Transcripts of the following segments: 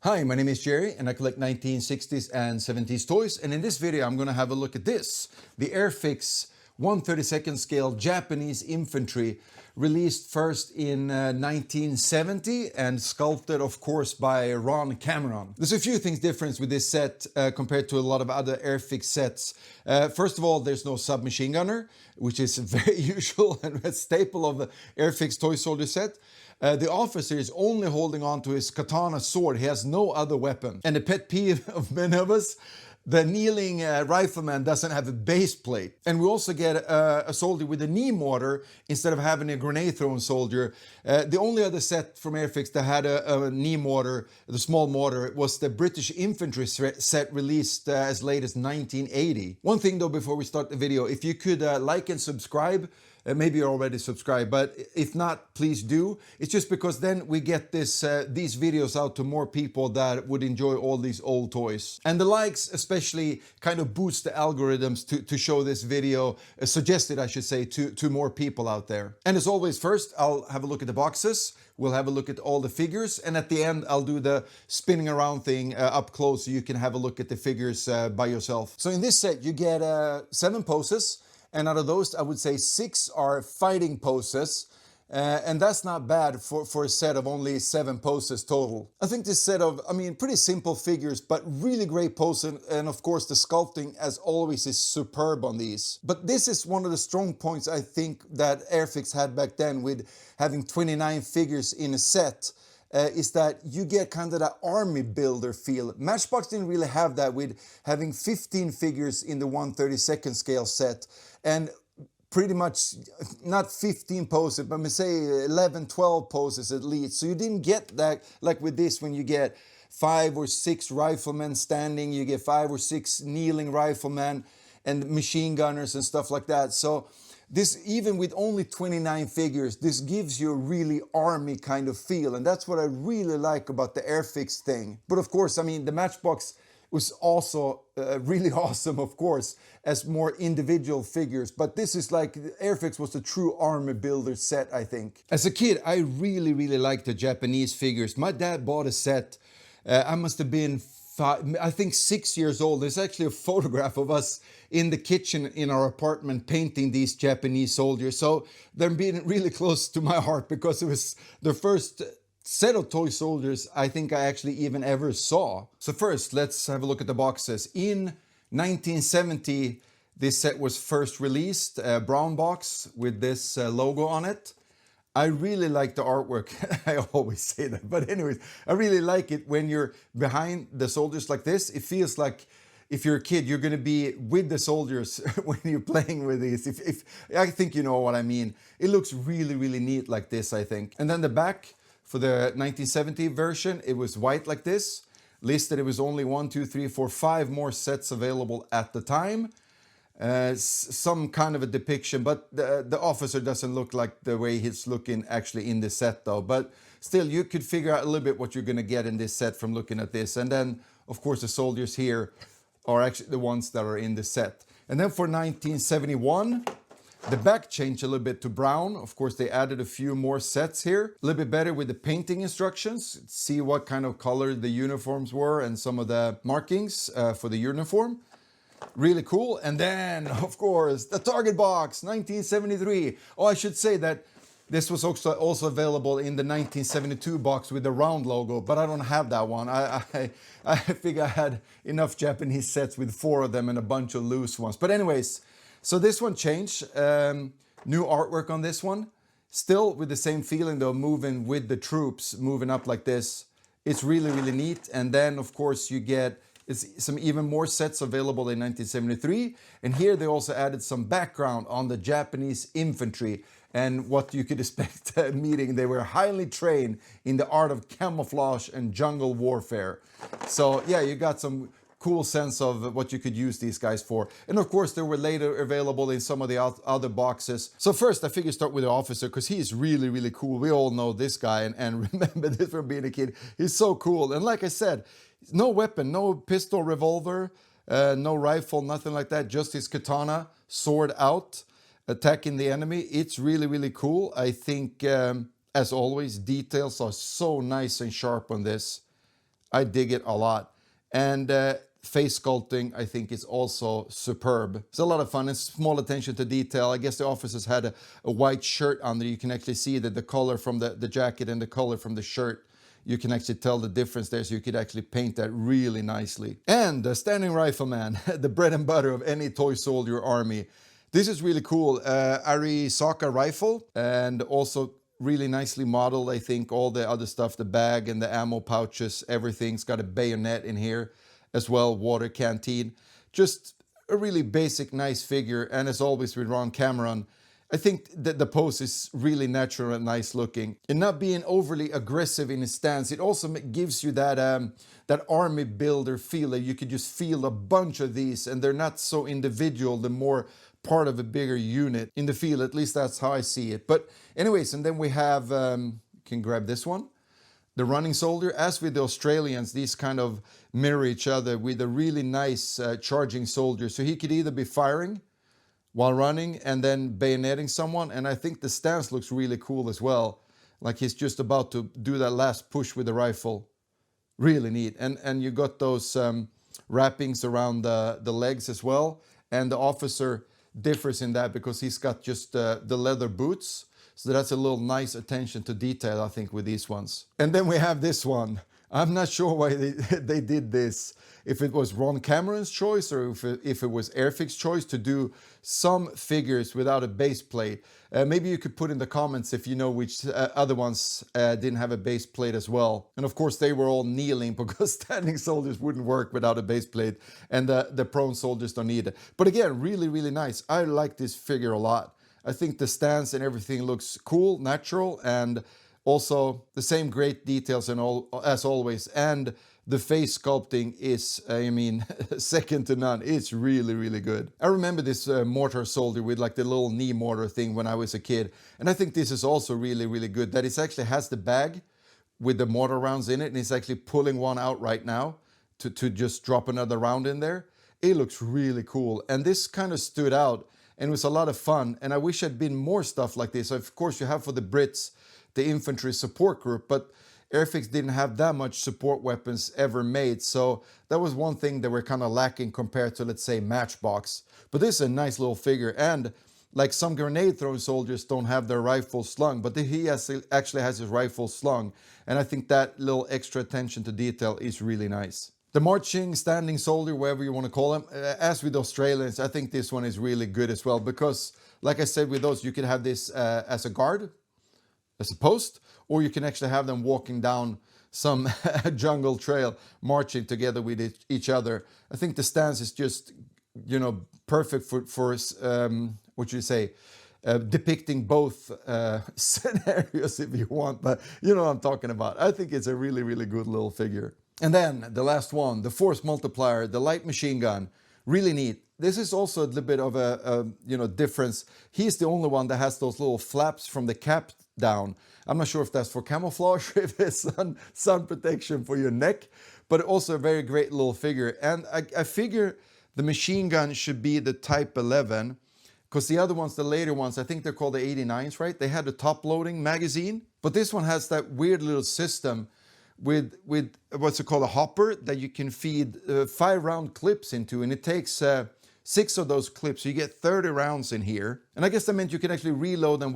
Hi, my name is Jerry and I collect 1960s and 70s toys, and in this video I'm going to have a look at this, the Airfix 1/32nd scale Japanese infantry, released first in 1970 and sculpted of course by Ron Cameron. There's a few things different with this set compared to a lot of other Airfix sets. First of all, there's no submachine gunner, which is very usual and a staple of the Airfix toy soldier set. The officer is only holding on to his katana sword. He has no other weapon. And the pet peeve of many of us, the kneeling rifleman doesn't have a base plate. And we also get a soldier with a knee mortar instead of having a grenade throwing soldier. The only other set from Airfix that had a knee mortar, the small mortar, was the British infantry set released as late as 1980. One thing though before we start the video, if you could like and subscribe. Maybe you're already subscribed, but if not, please do. It's just because then we get these videos out to more people that would enjoy all these old toys. And the likes especially kind of boost the algorithms to show this video, suggested I should say, to more people out there. And as always, first I'll have a look at the boxes. We'll have a look at all the figures, and at the end I'll do the spinning around thing up close so you can have a look at the figures by yourself. So in this set you get 7 poses. And out of those, I would say 6 are fighting poses. And that's not bad for a set of only 7 poses total. I think this set of, pretty simple figures, but really great poses. And of course, the sculpting, as always, is superb on these. But this is one of the strong points I think that Airfix had back then with having 29 figures in a set. Is that you get kind of that army builder feel. Matchbox didn't really have that with having 15 figures in the 1/32nd scale set, and pretty much not 15 poses, but say 11, 12 poses at least. So you didn't get that like with this when you get 5 or 6 riflemen standing, you get 5 or 6 kneeling riflemen and machine gunners and stuff like that. So this, even with only 29 figures, this gives you a really army kind of feel. And that's what I really like about the Airfix thing. But of course, the Matchbox was also really awesome, of course, as more individual figures. But this is like, Airfix was a true army builder set, I think. As a kid, I really liked the Japanese figures. My dad bought a set. I must have been 6 years old. There's actually a photograph of us in the kitchen in our apartment painting these Japanese soldiers. So they're being really close to my heart because it was the first set of toy soldiers I think I actually even ever saw. So first, let's have a look at the boxes. In 1970, this set was first released, a brown box with this logo on it. I really like the artwork. I always say that, but anyways, I really like it when you're behind the soldiers like this. It feels like if you're a kid, you're going to be with the soldiers when you're playing with these. If I think you know what I mean. It looks really neat like this, I think. And then the back for the 1970 version, it was white like this. Listed, it was only 1, 2, 3, 4, 5 more sets available at the time. Some kind of a depiction, but the officer doesn't look like the way he's looking actually in the set though. But still, you could figure out a little bit what you're going to get in this set from looking at this. And then, of course, the soldiers here are actually the ones that are in the set. And then for 1971, the back changed a little bit to brown. Of course, they added a few more sets here. A little bit better with the painting instructions. See what kind of color the uniforms were and some of the markings for the uniform. Really cool. And then, of course, the Target box, 1973. Oh, I should say that this was also available in the 1972 box with the round logo, but I don't have that one. I figure I had enough Japanese sets with 4 of them and a bunch of loose ones. But anyways, so this one changed. New artwork on this one. Still with the same feeling though, moving with the troops, moving up like this. It's really neat. And then, of course, you get some even more sets available in 1973. And here they also added some background on the Japanese infantry and what you could expect meeting. They were highly trained in the art of camouflage and jungle warfare. So yeah, you got some cool sense of what you could use these guys for. And of course, they were later available in some of the other boxes. So first, I figure start with the officer because he's really cool. We all know this guy and remember this from being a kid. He's so cool. And like I said, no weapon, no pistol, revolver, no rifle, nothing like that. Just his katana, sword out, attacking the enemy. It's really cool. I think, as always, details are so nice and sharp on this. I dig it a lot. And face sculpting, I think, is also superb. It's a lot of fun. It's small attention to detail. I guess the officers had a white shirt under. You can actually see that the color from the jacket and the color from the shirt, you can actually tell the difference there, so you could actually paint that really nicely. And the standing rifleman, the bread and butter of any toy soldier army. This is really cool. Arisaka rifle, and also really nicely modeled. I think all the other stuff, the bag and the ammo pouches, everything's got a bayonet in here as well, water canteen. Just a really basic, nice figure. And as always with Ron Cameron, I think that the pose is really natural and nice looking. And not being overly aggressive in his stance, it also gives you that that army builder feel, that you could just feel a bunch of these, and they're not so individual, the more part of a bigger unit in the field. At least that's how I see it. But anyways, and then we have, you can grab this one, the running soldier. As with the Australians, these kind of mirror each other with a really nice charging soldier. So he could either be firing while running and then bayoneting someone. And I think the stance looks really cool as well. Like he's just about to do that last push with the rifle. Really neat. And you got those wrappings around the legs as well. And the officer differs in that because he's got just the leather boots. So that's a little nice attention to detail, I think, with these ones. And then we have this one. I'm not sure why they did this. If it was Ron Cameron's choice or if it was Airfix's choice to do some figures without a base plate. Maybe you could put in the comments if you know which other ones didn't have a base plate as well. And of course they were all kneeling because standing soldiers wouldn't work without a base plate, and the prone soldiers don't need it. But again, really, really nice. I like this figure a lot. I think the stance and everything looks cool, natural, and also the same great details and all as always. And the face sculpting is, I mean, second to none. It's really, really good. I remember this mortar soldier with like the little knee mortar thing when I was a kid. And I think this is also really, really good. That it actually has the bag with the mortar rounds in it. And it's actually pulling one out right now to just drop another round in there. It looks really cool. And this kind of stood out and was a lot of fun. And I wish there'd been more stuff like this. Of course, you have for the Brits, the infantry support group, but Airfix didn't have that much support weapons ever made, so that was one thing that we're kind of lacking compared to, let's say, Matchbox. But this is a nice little figure, and like some grenade throwing soldiers don't have their rifle slung, but he actually has his rifle slung, and I think that little extra attention to detail is really nice. The marching, standing soldier, whatever you want to call him, as with Australians, I think this one is really good as well, because like I said, with those, you could have this as a guard, as a post, or you can actually have them walking down some jungle trail, marching together with each other. I think the stance is just, you know, perfect for what you say, depicting both scenarios if you want, but you know what I'm talking about. I think it's a really, really good little figure. And then the last one, the force multiplier, the light machine gun, really neat. This is also a little bit of a you know, difference. He's the only one that has those little flaps from the cap down. I'm not sure if that's for camouflage or if it's sun protection for your neck, but also a very great little figure. And I figure the machine gun should be the Type 11, because the other ones, the later ones, I think they're called the 89s, right? They had a top loading magazine, but this one has that weird little system with what's it called, a hopper that you can feed 5 round clips into, and it takes 6 of those clips, so you get 30 rounds in here. And I guess that meant you can actually reload them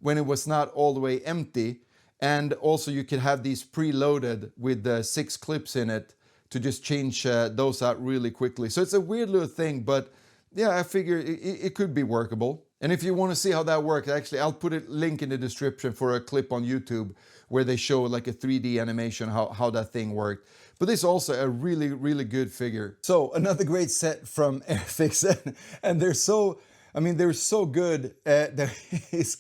when it was not all the way empty. And also you could have these preloaded with 6 clips in it to just change those out really quickly. So it's a weird little thing, but yeah, I figure it could be workable. And if you want to see how that works, actually, I'll put a link in the description for a clip on YouTube where they show like a 3D animation, how that thing worked. But this is also a really, really good figure. So another great set from Airfix, and they're so, I mean, they're so good that it's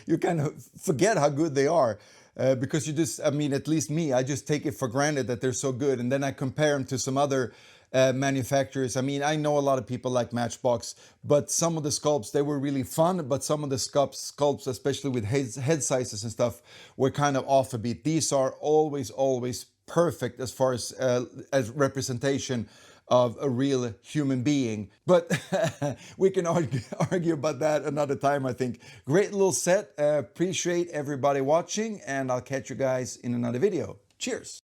you kind of forget how good they are. Because you just, I mean, at least me, I just take it for granted that they're so good. And then I compare them to some other manufacturers. I mean, I know a lot of people like Matchbox, but some of the sculpts, they were really fun, but some of the sculpts, especially with head sizes and stuff, were kind of off a bit. These are always perfect as far as representation of a real human being. But we can argue about that another time, I think. Great little set. Appreciate everybody watching, and I'll catch you guys in another video. Cheers.